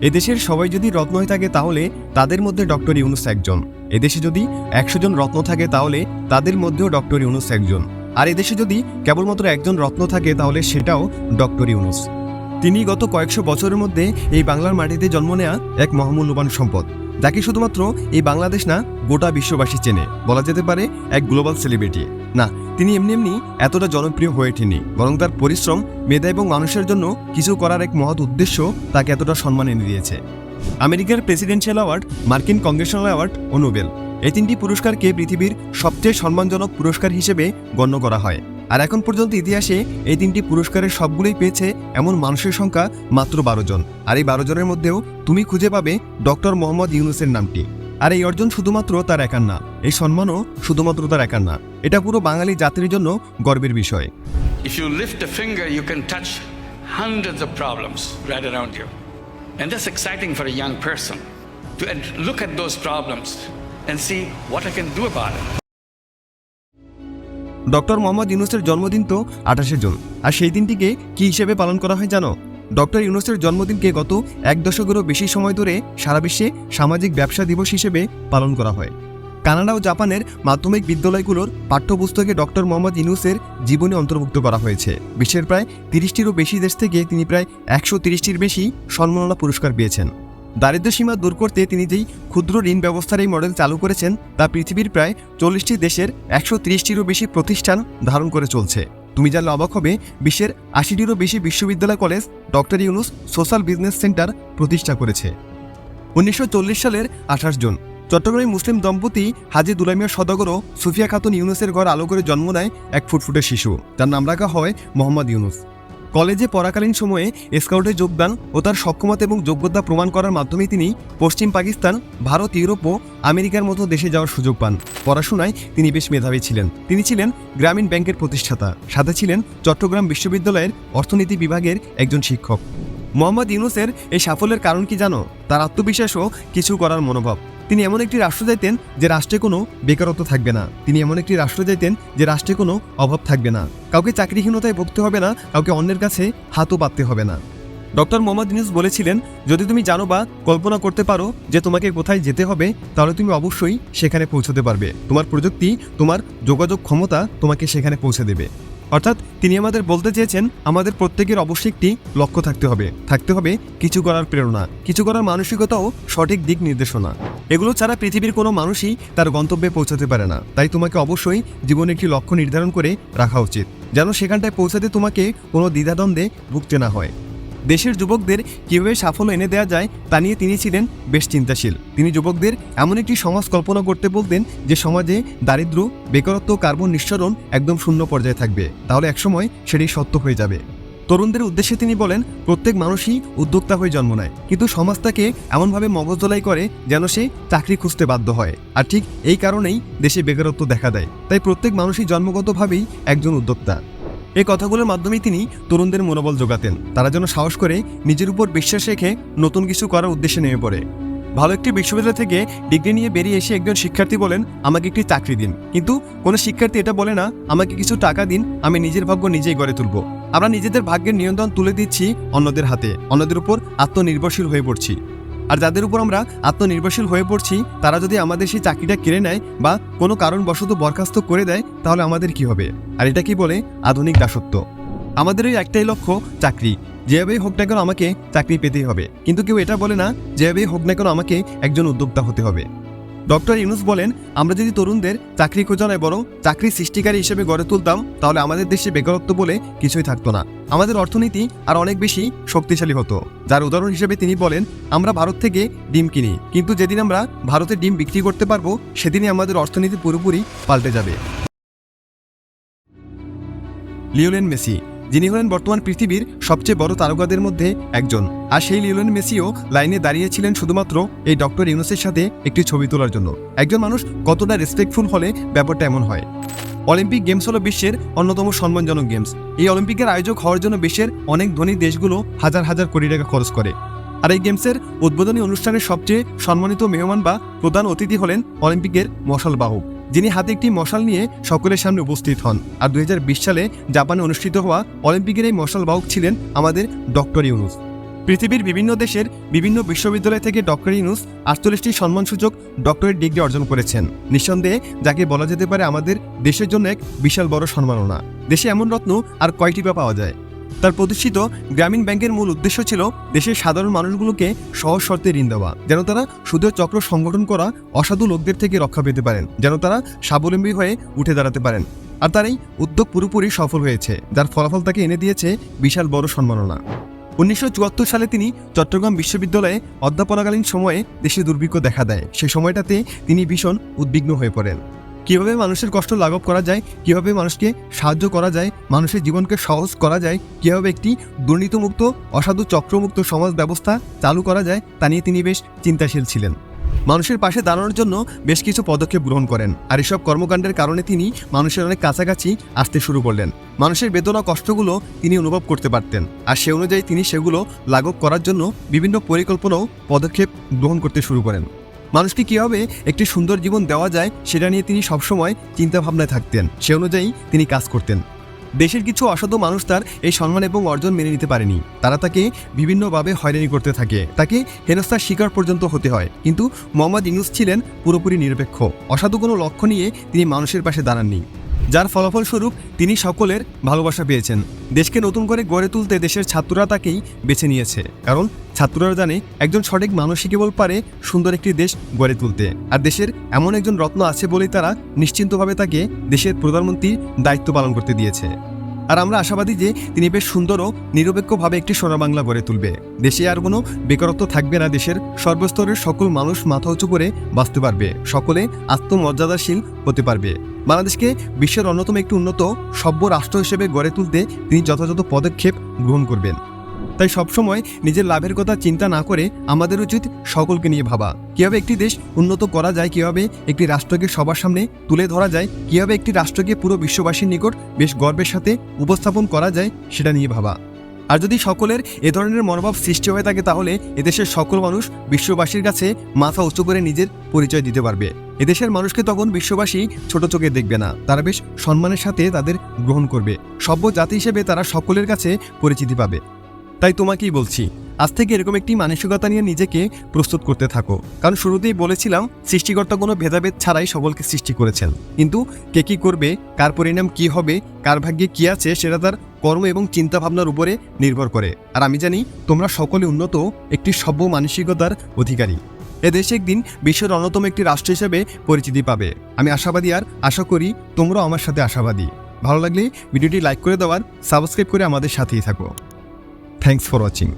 এদেশের সবাই যদি রত্ন হয়ে থাকে তাহলে তাদের মধ্যে ডক্টর ইউনূস একজন। এদেশে যদি 100 জন রত্ন থাকে তাহলে তাদের মধ্যেও ডক্টর ইউনূস একজন। আর এদেশে যদি কেবলমাত্র একজন রত্ন থাকে তাহলে সেটাও ডক্টর ইউনূস। তিনি গত কয়েকশো বছরের মধ্যে এই বাংলার মাটিতে জন্ম নেয়া এক মহামূল্যবান সম্পদ, যাকে শুধুমাত্র এই বাংলাদেশ না গোটা বিশ্ববাসী চেনে। বলা যেতে পারে এক গ্লোবাল সেলিব্রিটি। না, তিনি এমনি এমনি এতটা জনপ্রিয় হয়ে ওঠেনি, বরং তার পরিশ্রম, মেধা এবং মানুষের জন্য কিছু করার এক মহৎ উদ্দেশ্য তাকে এতটা সম্মান এনে দিয়েছে। আমেরিকার প্রেসিডেন্সিয়াল অ্যাওয়ার্ড, মার্কিন কংগ্রেশনাল অ্যাওয়ার্ড ও নোবেল, এই তিনটি পুরস্কারকে পৃথিবীর সবচেয়ে সম্মানজনক পুরস্কার হিসেবে গণ্য করা হয়। আর এখন পর্যন্ত ইতিহাসে এই তিনটি পুরস্কারের সবগুলোই পেয়েছে এমন মানুষের সংখ্যা মাত্র 12 জন। আর এই 12 জনের মধ্যেও তুমি খুঁজে পাবে ডক্টর মোহাম্মদ ইউনূসের নামটি। আর এই অর্জন শুধুমাত্র তার একার না, এই সম্মানও শুধুমাত্র তার একার না, এটা পুরো বাঙালি জাতির জন্য গর্বের বিষয়। If you lift a finger, you can touch hundreds of problems right around you. And that's exciting for a young person to look at those problems and see what I can do about it. Doctor Mohammad ইউনূসের জন্মদিন তো 28শে June. আর সেই দিনটিকে কি হিসেবে পালন করা হয় জানো? ডক্টর ইউনূসের জন্মদিনকে গত 1 দশকেরও বেশি সময় ধরে সারা বিশ্বে সামাজিক ব্যবসা দিবস হিসেবে পালন করা হয়। কানাডা ও জাপানের মাধ্যমিক বিদ্যালয়গুলোর পাঠ্যপুস্তকে ডক্টর মোহাম্মদ ইউনূসের জীবনী অন্তর্ভুক্ত করা হয়েছে। বিশ্বের প্রায় 30টিরও বেশি দেশ থেকে তিনি প্রায় 130টির বেশি সম্মাননা পুরস্কার পেয়েছেন। দারিদ্র্য সীমা দূর করতে তিনি যেই ক্ষুদ্র ঋণ ব্যবস্থার এই মডেল চালু করেছেন তা পৃথিবীর প্রায় 40টি দেশের 130টিরও বেশি প্রতিষ্ঠান ধারণ করে চলছে। তুমি জানলে অবাক হবে, বিশ্বের 80টিরও বেশি বিশ্ববিদ্যালয় college doctor Yunus social business centre প্রতিষ্ঠা করেছে। 1940 সালের 28 জুন চট্টগ্রামে মুসলিম দম্পতি হাজী দুলামিয়া সওদাগর ও সুফিয়া খাতুন ইউনূসের ঘর আলো করে জন্ম নেয় এক ফুটফুটে শিশু, যার নাম রাখা হয় মোহাম্মদ ইউনূস। কলেজে পড়াকালীন সময়ে স্কাউটে যোগদান ও তার সক্ষমতা এবং যোগ্যতা প্রমাণ করার মাধ্যমে তিনি পশ্চিম পাকিস্তান, ভারত, ইউরোপ ও আমেরিকার মতো দেশে যাওয়ার সুযোগ পান। পড়াশোনায় তিনি বেশ মেধাবী ছিলেন। তিনি ছিলেন গ্রামীণ ব্যাংকের প্রতিষ্ঠাতা, সাথে ছিলেন চট্টগ্রাম বিশ্ববিদ্যালয়ের অর্থনীতি বিভাগের একজন শিক্ষক। মোহাম্মদ ইউনূসের এই সাফল্যের কারণ কি জানো? তার আত্মবিশ্বাস ও কিছু করার মনোভাব। তিনি এমন একটি রাষ্ট্র চাইতেন যে রাষ্ট্রে কোনো বেকারত্ব থাকবে না। তিনি এমন একটি রাষ্ট্র চাইতেন যে রাষ্ট্রে কোনো অভাব থাকবে না। কাউকে চাকরিহীনতায় ভুগতে হবে না, কাউকে অন্যের কাছে হাতও পাততে হবে না। ডক্টর মোহাম্মদ ইউনূস বলেছিলেন, যদি তুমি জানো বা কল্পনা করতে পারো যে তোমাকে কোথায় যেতে হবে, তাহলে তুমি অবশ্যই সেখানে পৌঁছতে পারবে। তোমার প্রযুক্তি, তোমার যোগাযোগ ক্ষমতা তোমাকে সেখানে পৌঁছে দেবে। অর্থাৎ তিনি আমাদের বলতে চেয়েছেন, আমাদের প্রত্যেকের অবশ্যই একটি লক্ষ্য থাকতে হবে কিছু করার প্রেরণা, কিছু করার মানসিকতা ও সঠিক দিক নির্দেশনা। এগুলো ছাড়া পৃথিবীর কোনো মানুষই তার গন্তব্যে পৌঁছাতে পারে না। তাই তোমাকে অবশ্যই জীবনে একটি লক্ষ্য নির্ধারণ করে রাখা উচিত, যেন সেখানটায় পৌঁছাতে তোমাকে কোনো দ্বিধাদ্বন্দ্বে ভুগতে না হয়। দেশের যুবকদের কীভাবে সাফল্য এনে দেওয়া যায় তা নিয়ে তিনি ছিলেন বেশ চিন্তাশীল। তিনি যুবকদের এমন একটি সমাজ কল্পনা করতে বলতেন যে সমাজে দারিদ্র্য, বেকারত্ব, কার্বন নিঃসরণ একদম শূন্য পর্যায়ে থাকবে। তাহলে একসময় সেটি সত্য হয়ে যাবে। তরুণদের উদ্দেশ্যে তিনি বলেন, প্রত্যেক মানুষই উদ্যোক্তা হয়ে জন্ম নেয়, কিন্তু সমাজ তাকে এমনভাবে মগজদলাই করে যেন সে চাকরি খুঁজতে বাধ্য হয়। আর ঠিক এই কারণেই দেশে বেকারত্ব দেখা দেয়। তাই প্রত্যেক মানুষই জন্মগতভাবেই একজন উদ্যোক্তা। এই কথাগুলোর মাধ্যমেই তিনি তরুণদের মনোবল যোগাতেন, তারা যেন সাহস করে নিজের উপর বিশ্বাস রেখে নতুন কিছু করার উদ্দেশ্যে নেমে পড়ে। ভালো একটি বিশ্ববিদ্যালয় থেকে ডিগ্রি নিয়ে বেরিয়ে এসে একজন শিক্ষার্থী বলেন, আমাকে একটি চাকরি দিন। কিন্তু কোনো শিক্ষার্থী এটা বলে না, আমাকে কিছু টাকা দিন, আমি নিজের ভাগ্য নিজেই গড়ে তুলব। আমরা নিজেদের ভাগ্যের নিয়ন্ত্রণ তুলে দিচ্ছি অন্যদের হাতে, অন্যদের উপর আত্মনির্ভরশীল হয়ে পড়ছি। আর যাদের উপর আমরা আত্মনির্ভরশীল হয়ে পড়ছি, তারা যদি আমাদের সেই চাকরিটা কেড়ে নেয় বা কোনো কারণবশত বরখাস্ত করে দেয়, তাহলে আমাদের কি হবে? আর এটা কি বলে আধুনিক দাসত্ব। আমাদের এই একটাই লক্ষ্য, চাকরি। যেভাবেই হোক না কেন আমাকে চাকরি পেতেই হবে। কিন্তু কেউ এটা বলে না, যেভাবেই হোক না কেন আমাকে একজন উদ্যোক্তা হতে হবে। ডক্টর ইউনূস বলেন, আমরা যদি তরুণদের চাকরি খোঁজা নয় বরং চাকরি সৃষ্টিকারী হিসেবে গড়ে তুলতাম, তাহলে আমাদের দেশে বেকারত্ব বলে কিছুই থাকতো না। আমাদের অর্থনীতি আর অনেক বেশি শক্তিশালী হতো। যার উদাহরণ হিসেবে তিনি বলেন, আমরা ভারত থেকে ডিম কিনি, কিন্তু যেদিন আমরা ভারতে ডিম বিক্রি করতে পারবো, সেদিনই আমাদের অর্থনীতি পুরোপুরি পাল্টে যাবে। লিওনেল মেসি, যিনি হলেন বর্তমান পৃথিবীর সবচেয়ে বড় তারকাদের মধ্যে একজন। আর সেই লিওনেল মেসিও লাইনে দাঁড়িয়েছিলেন শুধুমাত্র এই ডক্টর ইউনূসের সাথে একটি ছবি তোলার জন্য। একজন মানুষ কতটা রেসপেক্টফুল হলে ব্যাপারটা এমন হয়। অলিম্পিক গেমস হলো বিশ্বের অন্যতম সম্মানজনক গেমস। এই অলিম্পিকের আয়োজক হওয়ার জন্য বিশ্বের অনেক ধনী দেশগুলো হাজার হাজার কোটি টাকা খরচ করে। আর এই গেমসের উদ্বোধনী অনুষ্ঠানের সবচেয়ে সম্মানিত মেহমান বা প্রধান অতিথি হলেন অলিম্পিকের মশাল বাহক, যিনি হাতে একটি মশাল নিয়ে সকলের সামনে উপস্থিত হন। আর 2020 সালে জাপানে অনুষ্ঠিত হওয়া অলিম্পিকের এই মশাল বাহক ছিলেন আমাদের ডক্টর ইউনূস। পৃথিবীর বিভিন্ন দেশের বিভিন্ন বিশ্ববিদ্যালয় থেকে ডক্টর ইউনূস 48টি সম্মানসূচক ডক্টরেট ডিগ্রি অর্জন করেছেন। নিঃসন্দেহে যাকে বলা যেতে পারে আমাদের দেশের জন্য এক বিশাল বড় সম্মাননা। দেশে এমন রত্ন আর কয়টি বা পাওয়া যায়। তার প্রতিষ্ঠিত গ্রামীণ ব্যাংকের মূল উদ্দেশ্য ছিল দেশের সাধারণ মানুষগুলোকে সহজ শর্তে ঋণ দেওয়া, যেন তারা সুদের চক্র সংগঠন করা অসাধু লোকদের থেকে রক্ষা পেতে পারেন, যেন তারা স্বাবলম্বী হয়ে উঠে দাঁড়াতে পারেন। আর তার এই উদ্যোগ পুরোপুরি সফল হয়েছে, যার ফলাফল তাকে এনে দিয়েছে বিশাল বড় সম্মাননা। 1974 সালে তিনি চট্টগ্রাম বিশ্ববিদ্যালয়ে অধ্যাপনাকালীন সময়ে দেশে দুর্ভিক্ষ দেখা দেয়। সেই সময়টাতে তিনি ভীষণ উদ্বিগ্ন হয়ে পড়েন। কীভাবে মানুষের কষ্ট লাঘব করা যায়, কীভাবে মানুষকে সাহায্য করা যায়, মানুষের জীবনকে সহজ করা যায়, কীভাবে একটি দুর্নীতিমুক্ত অসাধু চক্রমুক্ত সমাজ ব্যবস্থা চালু করা যায়, তা নিয়ে তিনি বেশ চিন্তাশীল ছিলেন। মানুষের পাশে দাঁড়ানোর জন্য বেশ কিছু পদক্ষেপ গ্রহণ করেন। আর এসব কর্মকাণ্ডের কারণে তিনি মানুষের অনেক কাছাকাছি আসতে শুরু করলেন। মানুষের বেদনা কষ্টগুলো তিনি অনুভব করতে পারতেন, আর সে অনুযায়ী তিনি সেগুলো লাঘব করার জন্য বিভিন্ন পরিকল্পনাও পদক্ষেপ গ্রহণ করতে শুরু করেন। মানুষকে কীভাবে একটি সুন্দর জীবন দেওয়া যায় সেটা নিয়ে তিনি সবসময় চিন্তাভাবনায় থাকতেন, সে অনুযায়ী তিনি কাজ করতেন। দেশের কিছু অসাধু মানুষ তার এই সম্মান এবং অর্জন মেনে নিতে পারেনি। তারা তাকে বিভিন্নভাবে হয়রানি করতে থাকে, তাকে হেনস্থার শিকার পর্যন্ত হতে হয়। কিন্তু মোহাম্মদ ইউনূস ছিলেন পুরোপুরি নিরপেক্ষ। অসাধু কোনো লক্ষ্য নিয়ে তিনি মানুষের পাশে দাঁড়াননি, যার ফলাফলস্বরূপ তিনি সকলের ভালোবাসা পেয়েছেন। দেশকে নতুন করে গড়ে তুলতে দেশের ছাত্ররা তাকেই বেছে নিয়েছে, কারণ ছাত্ররা জানে একজন সঠিক মানুষই কেবল পারে সুন্দর একটি দেশ গড়ে তুলতে। আর দেশের এমন একজন রত্ন আছে বলেই তারা নিশ্চিন্তভাবে তাকে দেশের প্রধানমন্ত্রীর দায়িত্ব পালন করতে দিয়েছে। আর আমরা আশাবাদী যে তিনি বেশ সুন্দর ও নিরপেক্ষভাবে একটি সোনার বাংলা গড়ে তুলবে। দেশে আর কোনো বেকারত্ব থাকবে না, দেশের সর্বস্তরের সকল মানুষ মাথা উঁচু করে বাঁচতে পারবে, সকলে আত্মমর্যাদাশীল হতে পারবে। বাংলাদেশকে বিশ্বের অন্যতম একটি উন্নত সভ্য রাষ্ট্র হিসেবে গড়ে তুলতে তিনি যথাযথ পদক্ষেপ গ্রহণ করবেন। তাই সবসময় নিজের লাভের কথা চিন্তা না করে আমাদের উচিত সকলকে নিয়ে ভাবা, কীভাবে একটি দেশ উন্নত করা যায়, কীভাবে একটি রাষ্ট্রকে সবার সামনে তুলে ধরা যায়, কীভাবে একটি রাষ্ট্রকে পুরো বিশ্ববাসীর নিকট বেশ গর্বের সাথে উপস্থাপন করা যায় সেটা নিয়ে ভাবা। আর যদি সকলের এ ধরনের মনোভাব সৃষ্টি হয়ে থাকে, তাহলে এদেশের সকল মানুষ বিশ্ববাসীর কাছে মাথা উঁচু করে নিজের পরিচয় দিতে পারবে। এদেশের মানুষকে তখন বিশ্ববাসী ছোট চোখে দেখবে না, তারা বেশ সম্মানের সাথে তাদের গ্রহণ করবে। সভ্য জাতি হিসেবে তারা সকলের কাছে পরিচিতি পাবে। তাই তোমাকেই বলছি, আজ থেকে এরকম একটি মানসিকতা নিয়ে নিজেকে প্রস্তুত করতে থাকো। কারণ শুরুতেই বলেছিলাম, সৃষ্টিকর্তা কোনো ভেদাভেদ ছাড়াই সকলকে সৃষ্টি করেছেন। কিন্তু কে কী করবে, কার পরিণাম কি হবে, কার ভাগ্যে কি আছে, সেটা তার কর্ম এবং চিন্তাভাবনার উপরে নির্ভর করে। আর আমি জানি তোমরা সকলে উন্নত একটি সভ্য মানসিকতার অধিকারী। এদেশ একদিন বিশ্বের অন্যতম একটি রাষ্ট্র হিসেবে পরিচিতি পাবে। আমি আশাবাদী, আর আশা করি তোমরাও আমার সাথে আশাবাদী। ভালো লাগলে ভিডিওটি লাইক করে দেওয়ার, সাবস্ক্রাইব করে আমাদের সাথেই থাকো। Thanks for watching.